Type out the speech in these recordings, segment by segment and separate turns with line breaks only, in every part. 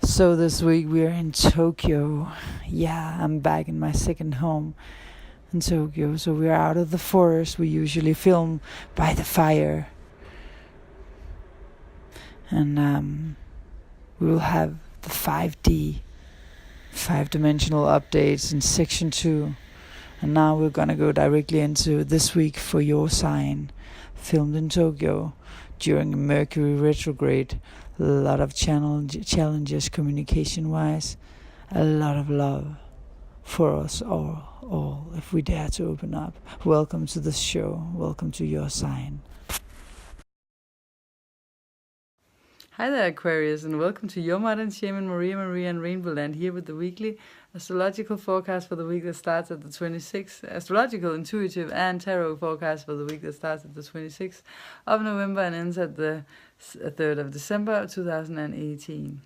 So this week we're in Tokyo. Yeah, I'm back in my second home in Tokyo. So we're out of the forest. We usually film by the fire. And we will have the 5D, 5-dimensional updates in section 2. And now we're gonna go directly into this week for your sign, filmed in Tokyo during Mercury retrograde. A lot of challenges communication-wise, a lot of love for us all if we dare to open up. Welcome to the show. Welcome to your sign. Hi there, Aquarius, and welcome to your modern shaman Maria and RainbowLand, here with the weekly astrological forecast for the week that starts at the 26th, astrological, intuitive, and tarot forecast for the week that starts at the 26th of November and ends at the 3rd of December 2018.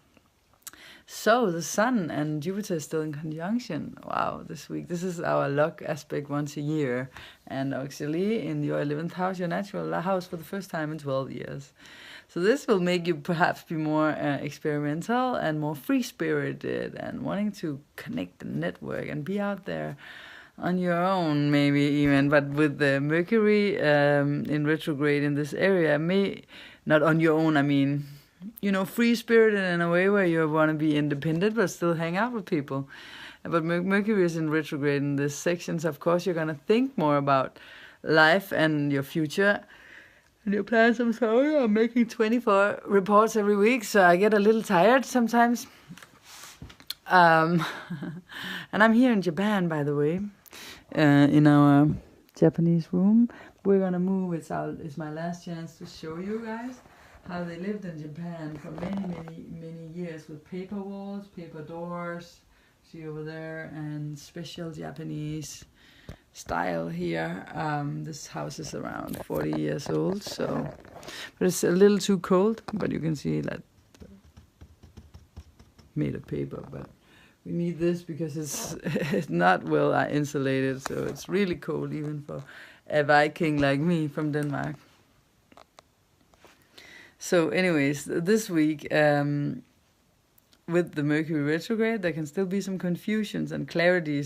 So the Sun and Jupiter is still in conjunction. Wow, this week. This is our luck aspect once a year, and actually in your 11th house, your natural house, for the first time in 12 years. So this will make you perhaps be more experimental and more free-spirited and wanting to connect and network and be out there on your own, maybe even. But with the Mercury in retrograde in this area, not on your own, I mean, free-spirited in a way where you want to be independent but still hang out with people. But Mercury is in retrograde in this section, so of course you're going to think more about life and your future. And your plans, I'm sorry, I'm making 24 reports every week, so I get a little tired sometimes. And I'm here in Japan, by the way, in our Japanese room. We're gonna move. It's my last chance to show you guys how they lived in Japan for many years with paper walls, paper doors. See over there, and special Japanese style here. This house is around 40 years old, but it's a little too cold, but you can see that made of paper. But we need this because it's not well insulated, so it's really cold even for a Viking like me from Denmark. So anyways, this week with the Mercury retrograde, there can still be some confusions, and clarity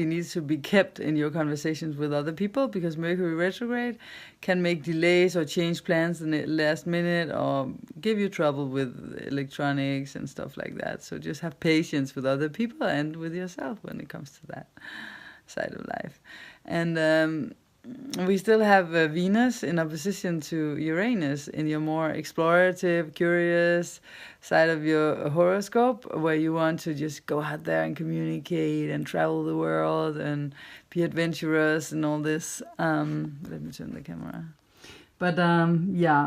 needs to be kept in your conversations with other people, because Mercury retrograde can make delays or change plans in the last minute or give you trouble with electronics and stuff like that. So just have patience with other people and with yourself when it comes to that side of life. And we still have Venus in opposition to Uranus in your more explorative, curious side of your horoscope, where you want to just go out there and communicate and travel the world and be adventurous and all this. Let me turn the camera. But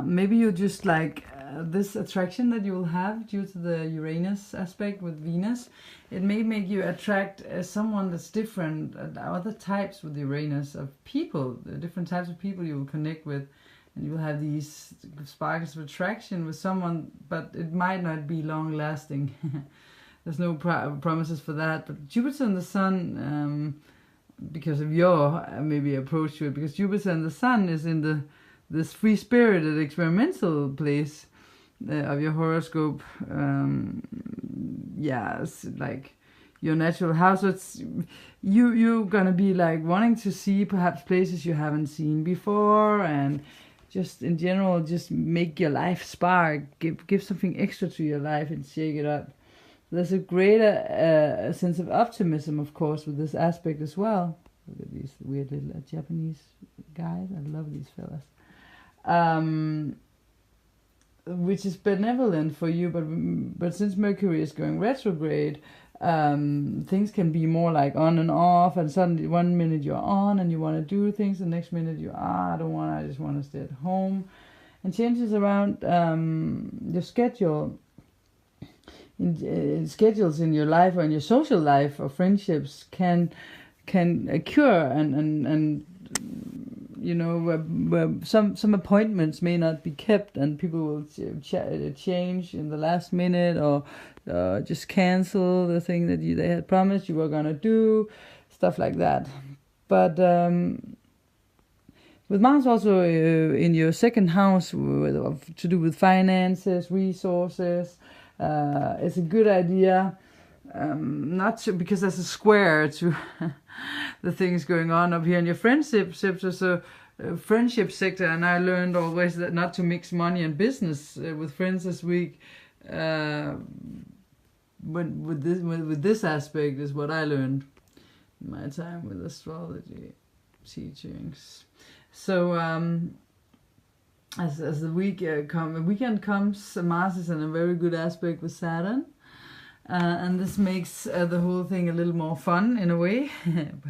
maybe you just like this attraction that you will have due to the Uranus aspect with Venus. It may make you attract someone that's different, other types with Uranus of people, the different types of people you will connect with, and you will have these sparks of attraction with someone, but it might not be long lasting. There's no promises for that. But Jupiter and the Sun, because of your maybe approach to it, because Jupiter and the Sun is in this free-spirited experimental place of your horoscope. It's like your natural house. So it's you're gonna be like wanting to see perhaps places you haven't seen before, and just in general, just make your life spark, give something extra to your life and shake it up. There's a greater sense of optimism, of course, with this aspect as well. Look at these weird little Japanese guys. I love these fellas. Which is benevolent for you, but since Mercury is going retrograde, things can be more like on and off, and suddenly one minute you're on and you want to do things, the next minute I just want to stay at home, and changes around your schedule, schedules in your life or in your social life or friendships can occur, and where some appointments may not be kept, and people will change in the last minute, or just cancel the thing that they had promised you were gonna do, stuff like that. But with Mars also in your second house, to do with finances, resources, It's a good idea, not to, because there's a square to the things going on up here in your friendship sector. So friendship sector, and I learned always that not to mix money and business with friends this week. With this aspect is what I learned in my time with astrology teachings. So as the weekend comes, Mars is in a very good aspect with Saturn, and this makes the whole thing a little more fun in a way,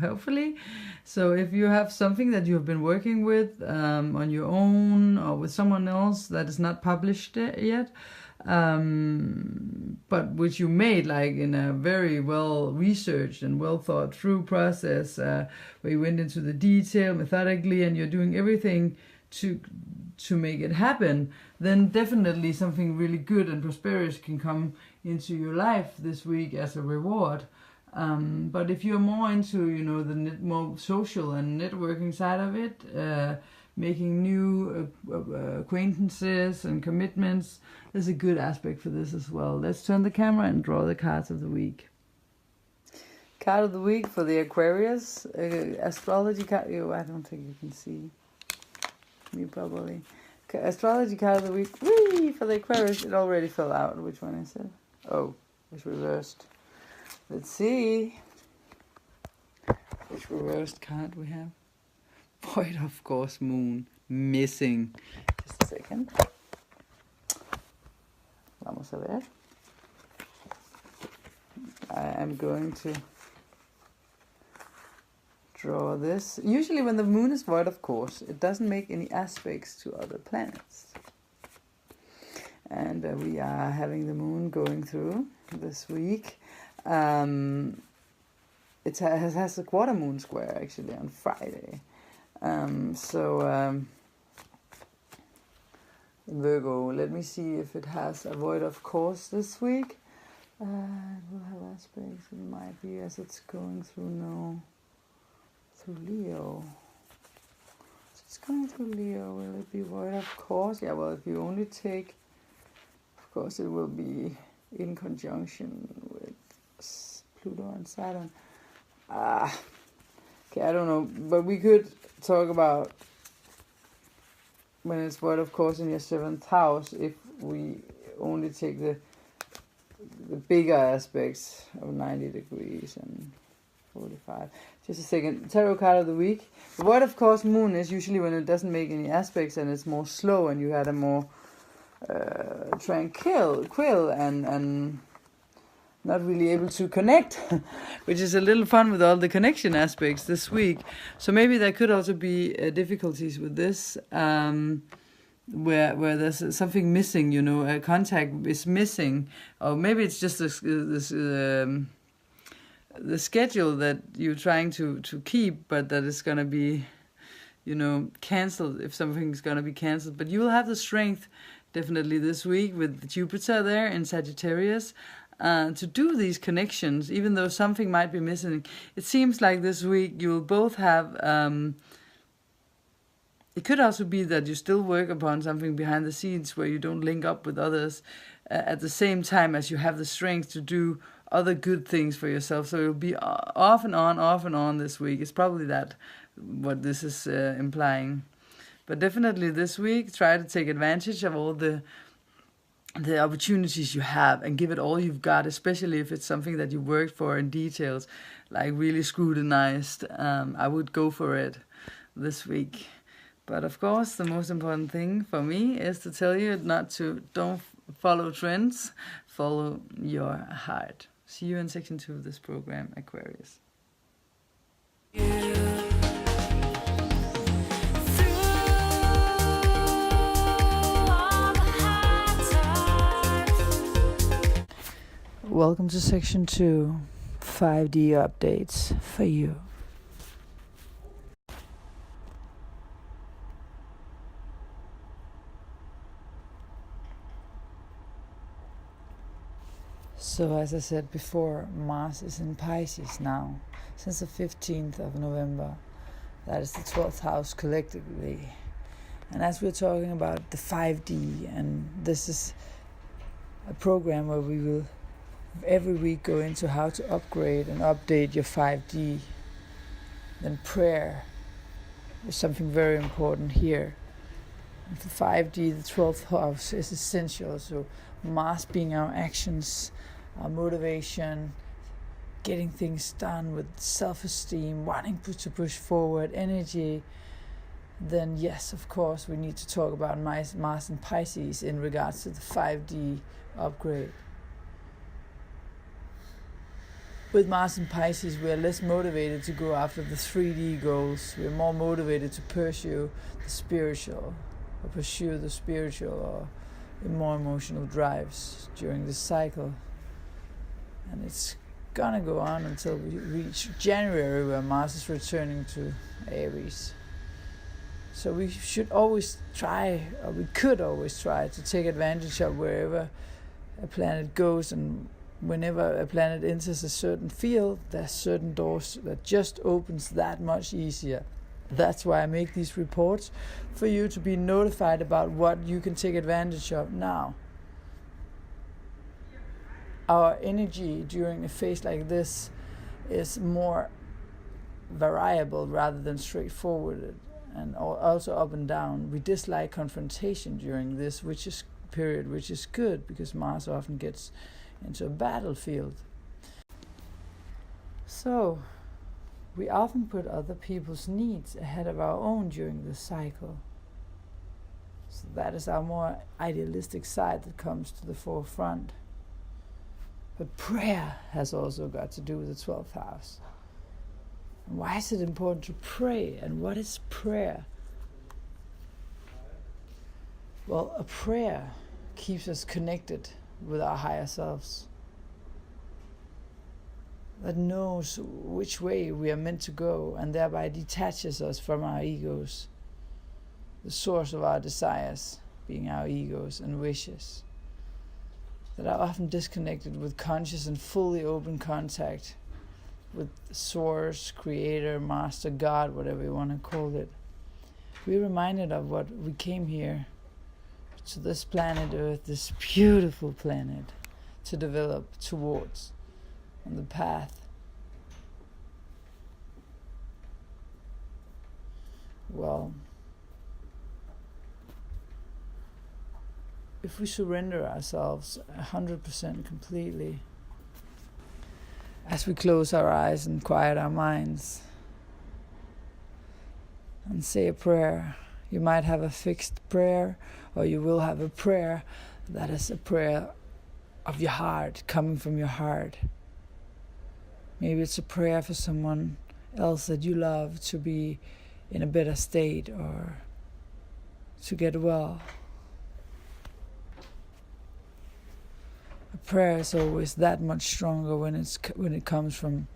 hopefully. So if you have something that you have been working with on your own or with someone else that is not published yet, but which you made like in a very well researched and well thought through process, where you went into the detail methodically and you're doing everything to make it happen, then definitely something really good and prosperous can come into your life this week as a reward. But if you're more into, the more social and networking side of it, making new acquaintances and commitments, there's a good aspect for this as well. Let's turn the camera and draw the cards of the week. Card of the week for the Aquarius astrology card. I don't think you can see me probably. Astrology card of the week. Whee! For the Aquarius, it already fell out. Which one is it? Oh, it's reversed. Let's see which reversed card we have. Void of course, moon missing. Just a second. Vamos a ver. I am going to draw this. Usually when the moon is void of course, it doesn't make any aspects to other planets. And we are having the moon going through this week. It has a quarter moon square actually on Friday. Virgo, let me see if it has a void of course this week. It will have aspects. It might be as it's going through through Leo. So it's going through Leo. Will it be void of course? Yeah, well, if you only take, of course, it will be in conjunction with Pluto and Saturn. Okay, I don't know, but we could talk about when it's void of course in your 7th house, if we only take the bigger aspects of 90 degrees and 45. Just a second. Tarot card of the week. The void of course moon is usually when it doesn't make any aspects and it's more slow and you had a more tranquil and not really able to connect, which is a little fun with all the connection aspects this week. So maybe there could also be difficulties with this, where there's something missing, a contact is missing, or maybe it's just the schedule that you're trying to keep, but that is going to be, cancelled if something's going to be cancelled. But you will have the strength definitely this week with Jupiter there in Sagittarius, to do these connections, even though something might be missing. It seems like this week you will both have, it could also be that you still work upon something behind the scenes where you don't link up with others at the same time as you have the strength to do other good things for yourself. So it'll be off and on this week. It's probably that what this is implying. But definitely this week, try to take advantage of all the opportunities you have and give it all you've got, especially if it's something that you worked for in details, like really scrutinized. I would go for it this week. But of course, the most important thing for me is to tell you don't follow trends, follow your heart. See you in section 2 of this program, Aquarius. Welcome to section 2, 5D updates for you. So as I said before, Mars is in Pisces now, since the 15th of November. That is the 12th house collectively. And as we're talking about the 5D, and this is a program where we will every week go into how to upgrade and update your 5D. Then prayer is something very important here. And for 5D, the 12th house is essential. So Mars being our actions, our motivation, getting things done with self-esteem, wanting to push forward, energy, then yes, of course, we need to talk about Mars and Pisces in regards to the 5D upgrade. With Mars and Pisces, we are less motivated to go after the 3D goals. We are more motivated to pursue the spiritual or more emotional drives during this cycle. And it's gonna go on until we reach January, where Mars is returning to Aries. So we should always try, or we could always try to take advantage of wherever a planet goes, and whenever a planet enters a certain field, there's certain doors that just opens that much easier. That's why I make these reports, for you to be notified about what you can take advantage of now. Our energy during a phase like this is more variable rather than straightforward, and also up and down. We dislike confrontation during this period, which is good, because Mars often gets into a battlefield. So we often put other people's needs ahead of our own during this cycle. So that is our more idealistic side that comes to the forefront. But prayer has also got to do with the 12th house. And why is it important to pray? And what is prayer? Well, a prayer keeps us connected with our higher selves, that knows which way we are meant to go, and thereby detaches us from our egos, the source of our desires being our egos and wishes, that are often disconnected with conscious and fully open contact with source, creator, master, God, whatever you want to call it. We're reminded of what we came here to this planet Earth, this beautiful planet, to develop towards on the path. Well, if we surrender ourselves 100% completely, as we close our eyes and quiet our minds and say a prayer, you might have a fixed prayer, or you will have a prayer that is a prayer of your heart, coming from your heart. Maybe it's a prayer for someone else that you love to be in a better state or to get well. A prayer is always that much stronger when it comes from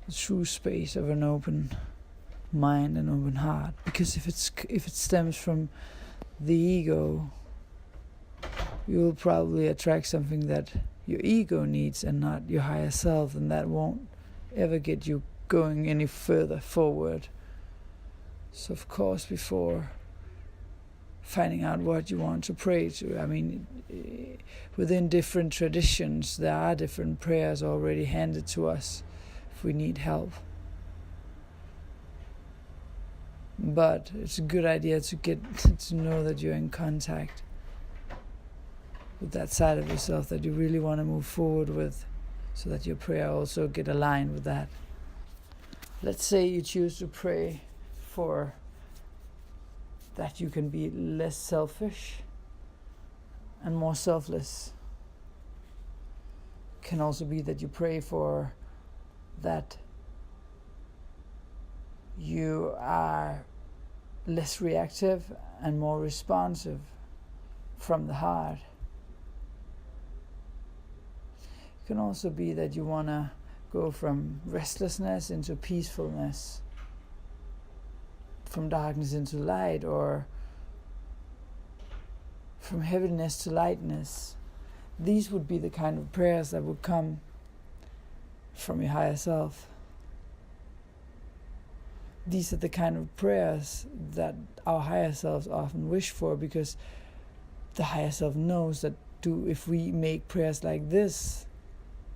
the true space of an open mind and open heart. Because if it stems from the ego, you will probably attract something that your ego needs and not your higher self, and that won't ever get you going any further forward. So of course, before finding out what you want to pray to, I mean, within different traditions, there are different prayers already handed to us if we need help. But it's a good idea to get to know that you're in contact with that side of yourself that you really want to move forward with, so that your prayer also get aligned with that. Let's say you choose to pray for that you can be less selfish and more selfless. It can also be that you pray for that you are less reactive and more responsive from the heart. It can also be that you want to go from restlessness into peacefulness, from darkness into light, or from heaviness to lightness. These would be the kind of prayers that would come from your higher self. These are the kind of prayers that our higher selves often wish for, because the higher self knows that if we make prayers like this,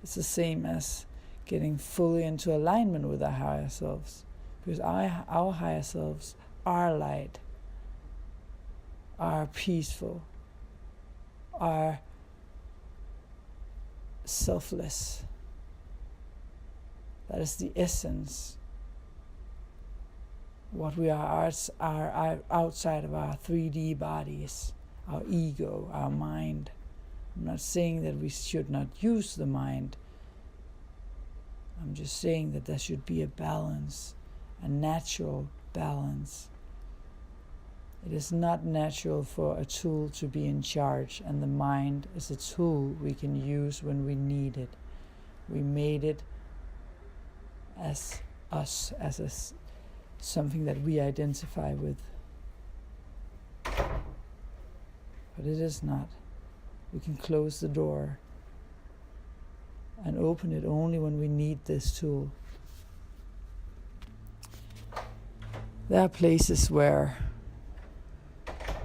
it's the same as getting fully into alignment with our higher selves. Because our higher selves are light, are peaceful, are selfless. That is the essence. What we are outside of our 3D bodies, our ego, our mind. I'm not saying that we should not use the mind. I'm just saying that there should be a balance, a natural balance. It is not natural for a tool to be in charge, and the mind is a tool we can use when we need it. We made it as us, as something that we identify with. But it is not. We can close the door and open it only when we need this tool. There are places where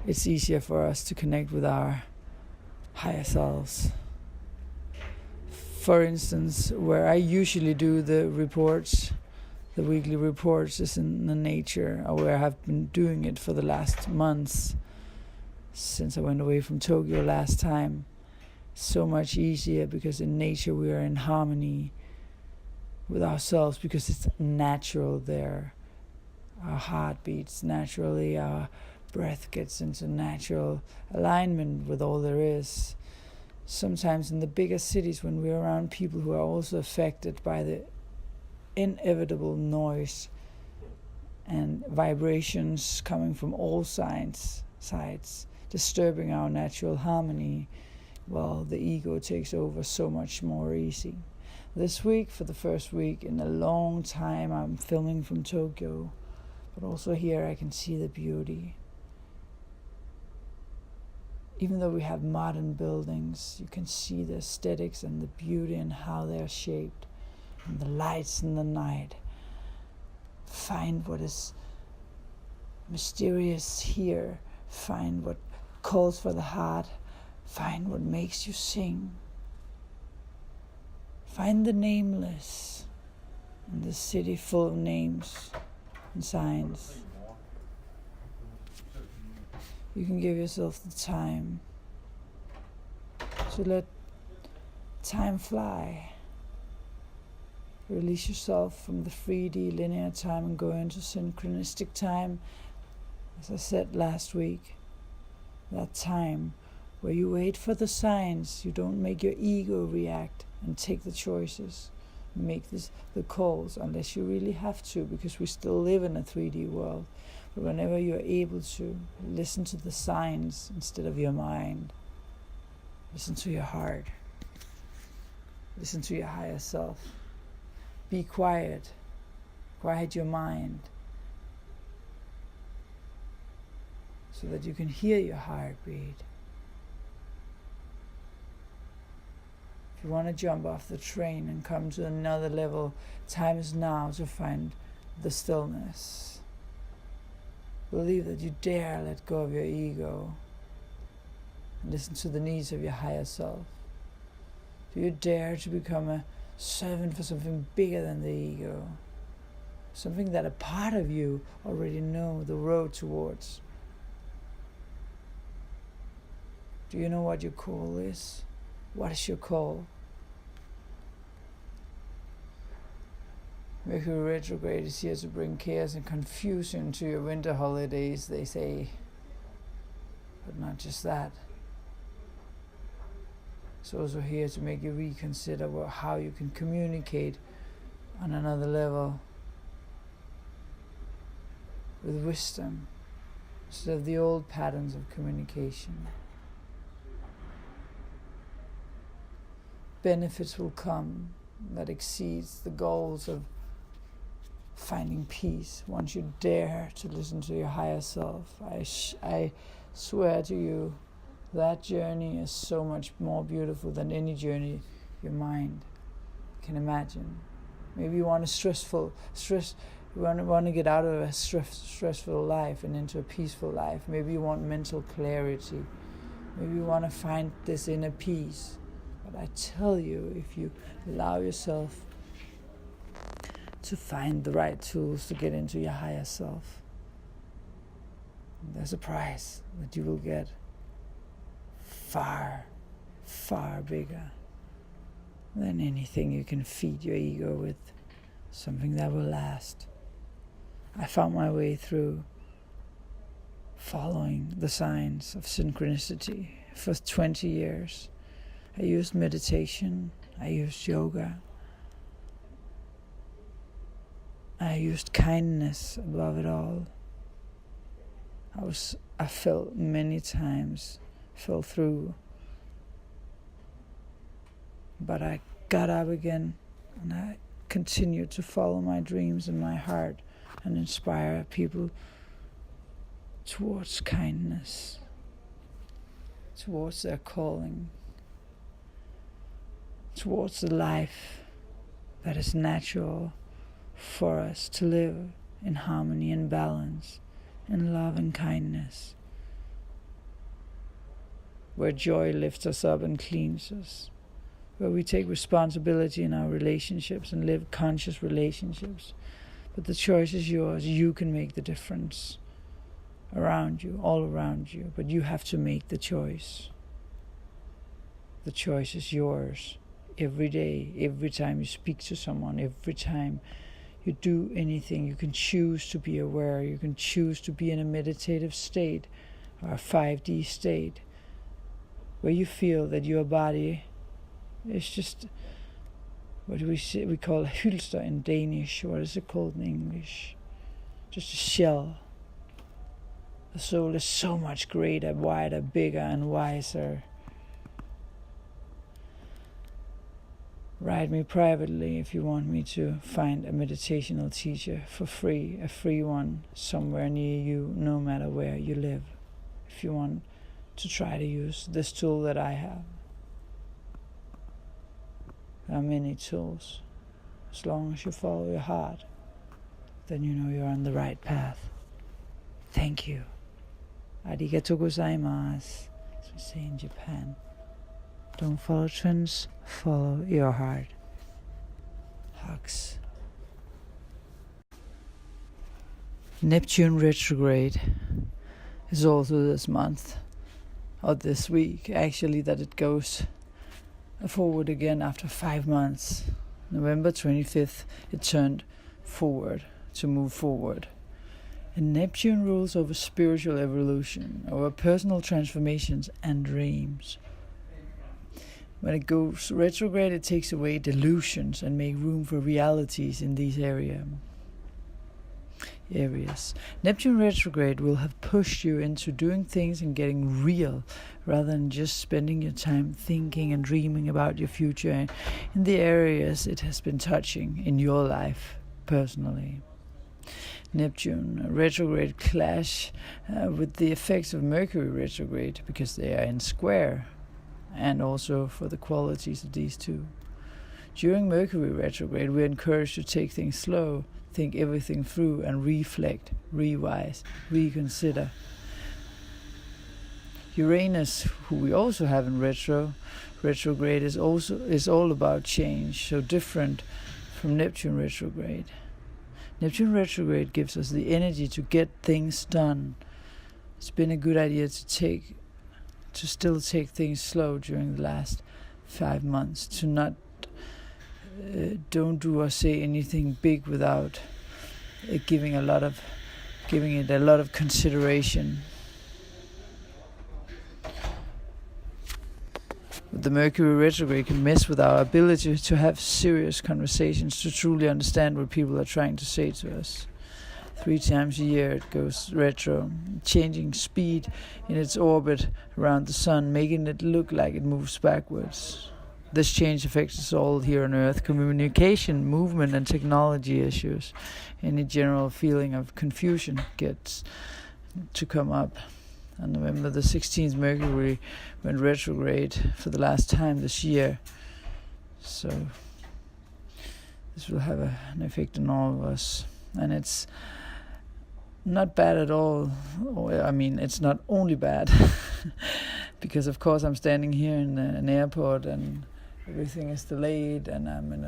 it's easier for us to connect with our higher selves. For instance, where I usually do the reports, the weekly reports, is in the nature, or where I have been doing it for the last months since I went away from Tokyo last time. So much easier because in nature we are in harmony with ourselves, because it's natural there. Our heart beats naturally, our breath gets into natural alignment with all there is. Sometimes in the bigger cities, when we're around people who are also affected by the inevitable noise and vibrations coming from all sides, disturbing our natural harmony, well, the ego takes over so much more easy. This week, for the first week in a long time, I'm filming from Tokyo, but also here I can see the beauty. Even though we have modern buildings, you can see the aesthetics and the beauty and how they're shaped, and the lights in the night. Find what is mysterious here. Find what calls for the heart. Find what makes you sing. Find the nameless in this city full of names and signs. You can give yourself the time to let time fly. Release yourself from the 3D linear time and go into synchronistic time. As I said last week, that time where you wait for the signs, you don't make your ego react and take the choices, make the calls, unless you really have to, because we still live in a 3D world. But whenever you're able to, listen to the signs instead of your mind. Listen to your heart. Listen to your higher self. Be quiet. Quiet your mind, so that you can hear your heartbeat. If you want to jump off the train and come to another level, time is now to find the stillness. Believe that you dare let go of your ego and listen to the needs of your higher self. Do you dare to become a servant for something bigger than the ego? Something that a part of you already know the road towards. Do you know what your call is? What is your call? Mercury retrograde is here to bring chaos and confusion to your winter holidays, they say. But not just that. It's also here to make you reconsider how you can communicate on another level with wisdom instead of the old patterns of communication. Benefits will come that exceeds the goals of finding peace once you dare to listen to your higher self. I swear to you, that journey is so much more beautiful than any journey your mind can imagine. Maybe you want you want to get out of a stressful life and into a peaceful life. Maybe you want mental clarity. Maybe you want to find this inner peace. But I tell you, if you allow yourself to find the right tools to get into your higher self, there's a prize that you will get far, far bigger than anything you can feed your ego with. Something that will last. I found my way through following the signs of synchronicity for 20 years. I used meditation, I used yoga, I used kindness above it all. I fell many times, fell through, but I got up again and I continued to follow my dreams and my heart and inspire people towards kindness, towards their calling, towards the life that is natural for us to live in harmony and balance, in love and kindness, where joy lifts us up and cleans us, where we take responsibility in our relationships and live conscious relationships. But the choice is yours. You can make the difference around you, all around you, but you have to make the choice. The choice is yours. Every day, every time you speak to someone, every time you do anything, you can choose to be aware. You can choose to be in a meditative state or a 5D state where you feel that your body is just, what do we say? We call hylster in Danish. What is it called in English? Just a shell. The soul is so much greater, wider, bigger, and wiser. Write me privately if you want me to find a meditational teacher for free, a free one somewhere near you, no matter where you live, if you want to try to use this tool that I have. There are many tools. As long as you follow your heart, then you know you're on the right path. Thank you. Arigatou gozaimasu, as we say in Japan. Don't follow trends, follow your heart. Hugs. Neptune retrograde is also this month, or this week actually, that it goes forward again after 5 months. November 25th, it turned forward, to move forward. And Neptune rules over spiritual evolution, over personal transformations and dreams. When it goes retrograde, it takes away delusions and makes room for realities in these areas. Neptune retrograde will have pushed you into doing things and getting real, rather than just spending your time thinking and dreaming about your future in the areas it has been touching in your life personally. Neptune retrograde clash with the effects of Mercury retrograde because they are in square, and also for the qualities of these two. During Mercury retrograde, we're encouraged to take things slow, think everything through, and reflect, revise, reconsider. Uranus, who we also have in retrograde, is all about change, so different from Neptune retrograde. Neptune retrograde gives us the energy to get things done. It's been a good idea to still take things slow during the last 5 months, to not don't do or say anything big without giving it a lot of consideration. The Mercury retrograde can mess with our ability to have serious conversations, to truly understand what people are trying to say to us. 3 times a year it goes retro, changing speed in its orbit around the sun, making it look like it moves backwards. This change affects us all here on Earth. Communication, movement, and technology issues. Any general feeling of confusion gets to come up. On November the 16th, Mercury went retrograde for the last time this year. So this will have an effect on all of us. And it's not bad at all. I mean, it's not only bad, because of course I'm standing here in an airport and everything is delayed, and I'm in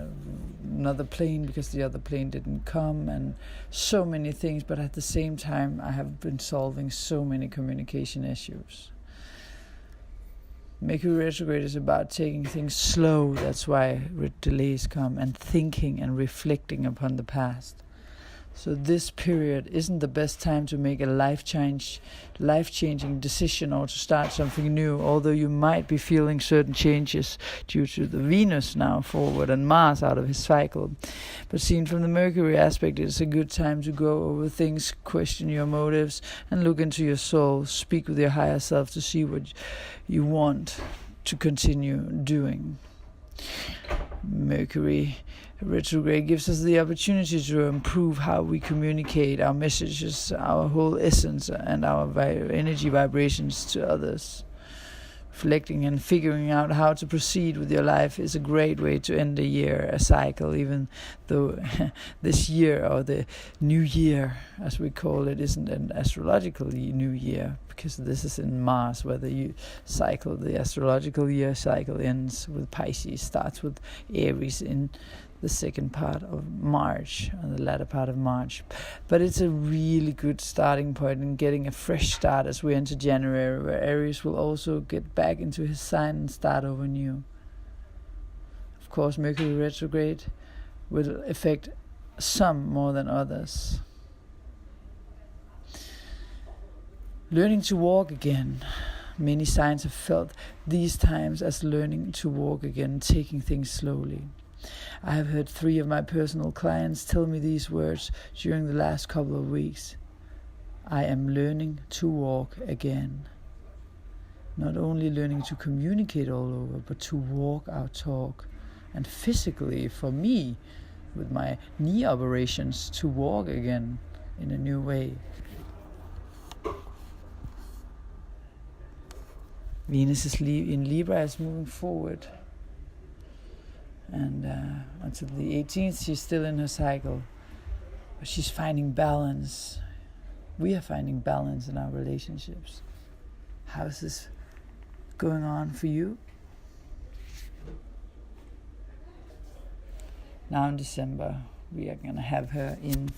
another plane because the other plane didn't come, and so many things. But at the same time, I have been solving so many communication issues. Mercury retrograde is about taking things slow. That's why delays come, and thinking and reflecting upon the past. So this period isn't the best time to make a life-changing decision or to start something new, although you might be feeling certain changes due to the Venus now forward and Mars out of his cycle. But seen from the Mercury aspect, it's a good time to go over things, question your motives, and look into your soul. Speak with your higher self to see what you want to continue doing. Mercury retrograde gives us the opportunity to improve how we communicate our messages, our whole essence, and our energy vibrations to others. Reflecting and figuring out how to proceed with your life is a great way to end a year, a cycle, even though this year, or the new year as we call it, isn't an astrological new year, because this is in Mars, where the cycle, the astrological year cycle, ends with Pisces, starts with Aries in the second part of March, or the latter part of March. But it's a really good starting point in getting a fresh start as we enter January, where Aries will also get back into his sign and start over new. Of course, Mercury retrograde will affect some more than others. Learning to walk again. Many signs have felt these times as learning to walk again, taking things slowly. I have heard 3 of my personal clients tell me these words during the last couple of weeks. I am learning to walk again. Not only learning to communicate all over, but to walk our talk. And physically, for me, with my knee operations, to walk again in a new way. Venus is in Libra, is moving forward. And until the 18th, she's still in her cycle. But she's finding balance. We are finding balance in our relationships. How is this going on for you? Now in December, we are going to have her in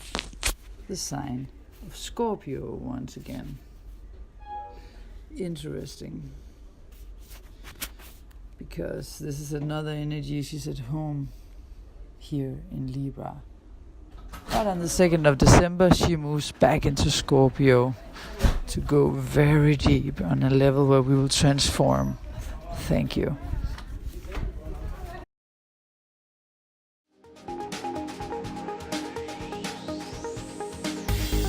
the sign of Scorpio once again. Interesting. Because this is another energy. She's at home here in Libra. But on the 2nd of December, she moves back into Scorpio to go very deep on a level where we will transform. Thank you.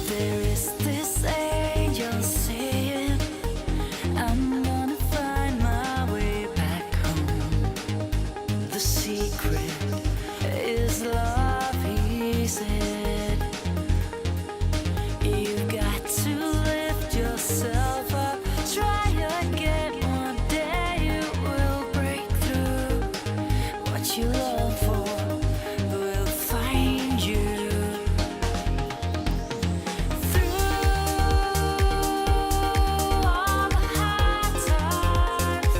There is this angel saying, I'm gonna find my way back home. The secret is love, he said. You've got to lift yourself up, try again. One day you will break through. What you long for will find you. Through all the hard times,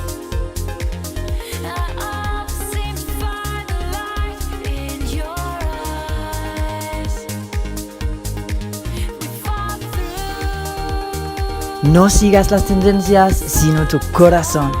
I always seem to find the light in your eyes. We fought through.
No sigas las tendencias, sino tu corazón.